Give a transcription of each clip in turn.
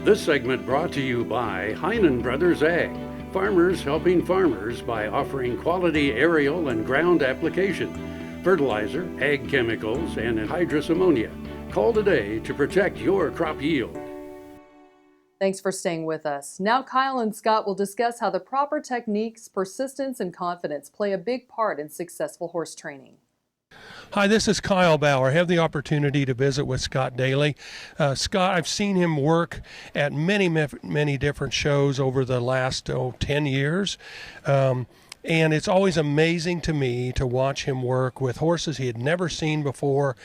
This segment brought to you by Heinen Brothers Ag, farmers helping farmers by offering quality aerial and ground application, fertilizer, ag chemicals, and anhydrous ammonia. Call today to protect your crop yield. Thanks for staying with us. Now Kyle and Scott will discuss how the proper techniques, persistence, and confidence play a big part in successful horse training. Hi, this is Kyle Bauer. I have the opportunity to visit with Scott Daly. Scott, I've seen him work at many different shows over the last 10 years. And it's always amazing to me to watch him work with horses he had never seen before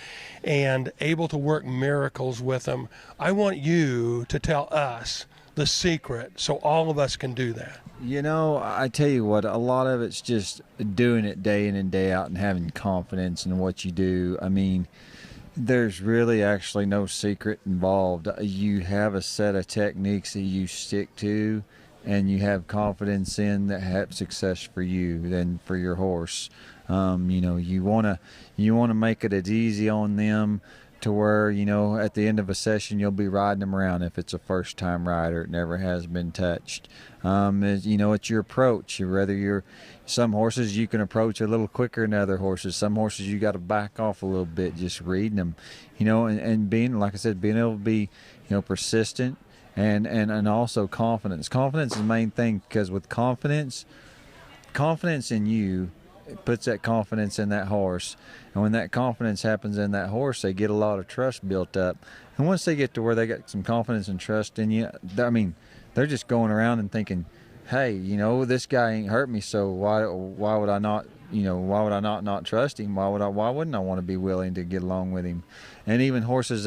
and able to work miracles with them. I want you to tell us the secret so all of us can do that. You know, I tell you what, a lot of it's just doing it day in and day out and having confidence in what you do. I mean, there's really actually no secret involved. You have a set of techniques that you stick to and you have confidence in that have success for you than for your horse. You want to make it as easy on them to where, at the end of a session, you'll be riding them around if it's a first-time rider. It never has been touched. It's your approach. Some horses you can approach a little quicker than other horses. Some horses you got to back off a little bit just reading them, and being, like I said, being able to be, persistent and also confidence. Confidence is the main thing, because with confidence in you, it puts that confidence in that horse. And when that confidence happens in that horse, they get a lot of trust built up. And once they get to where they got some confidence and trust in you, they're just going around and thinking, hey, this guy ain't hurt me, so why would I not, not trust him? Why wouldn't I want to be willing to get along with him? And even horses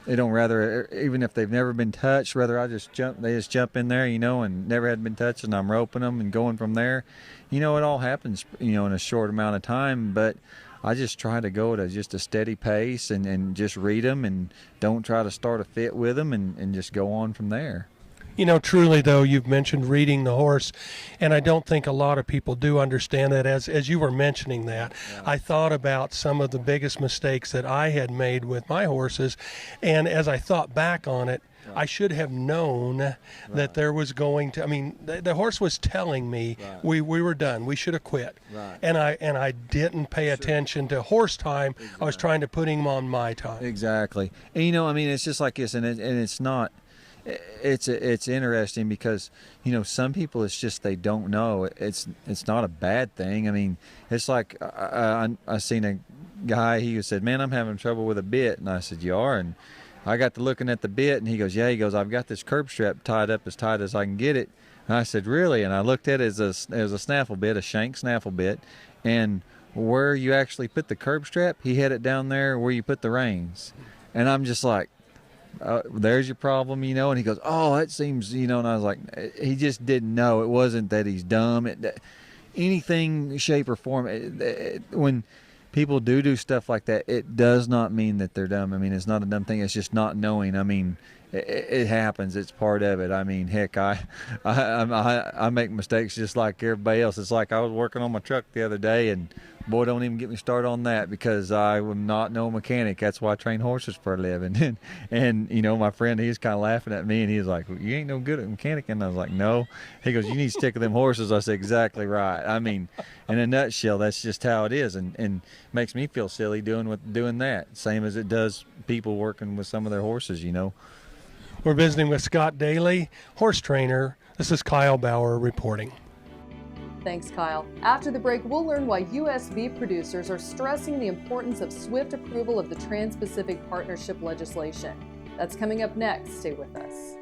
even if they've never been touched, they just jump in there, and never had been touched, and I'm roping them and going from there. It all happens, in a short amount of time, but I just try to go at just a steady pace and just read them and don't try to start a fit with them and just go on from there. Truly, though, you've mentioned reading the horse, and I don't think a lot of people do understand that. As you were mentioning that, yeah. I thought about some of the biggest mistakes that I had made with my horses, and as I thought back on it, right. I should have known right. that there was going to, the horse was telling me right. we were done. We should have quit. Right. And I didn't pay attention to horse time. Exactly. I was trying to put him on my time. Exactly. And, it's just like this, and it's not. It's interesting because some people, it's just they don't know. It's not a bad thing. It's like I seen a guy, he said, man, I'm having trouble with a bit, and I said, you are? And I got to looking at the bit, and he goes, yeah. He goes, I've got this curb strap tied up as tight as I can get it. And I said, really? And I looked at it as a snaffle bit, a shank snaffle bit, and where you actually put the curb strap, he had it down there where you put the reins. And I'm just like, there's your problem, and he goes, oh, that seems, and I was like, he just didn't know. It wasn't that he's dumb. Anything, shape, or form, when people do stuff like that, it does not mean that they're dumb. It's not a dumb thing. It's just not knowing. It happens. It's part of it. Heck, I make mistakes just like everybody else. It's like I was working on my truck the other day, and boy, don't even get me started on that, because I am not no mechanic. That's why I train horses for a living. and my friend, he was kind of laughing at me, and he was like, well, you ain't no good at mechanicking. And I was like, no. He goes, you need to stick with them horses. I said, exactly right. In a nutshell, that's just how it is, and makes me feel silly doing that, same as it does people working with some of their horses. We're visiting with Scott Daly, horse trainer. This is Kyle Bauer reporting. Thanks, Kyle. After the break, we'll learn why U.S. beef producers are stressing the importance of swift approval of the Trans-Pacific Partnership legislation. That's coming up next. Stay with us.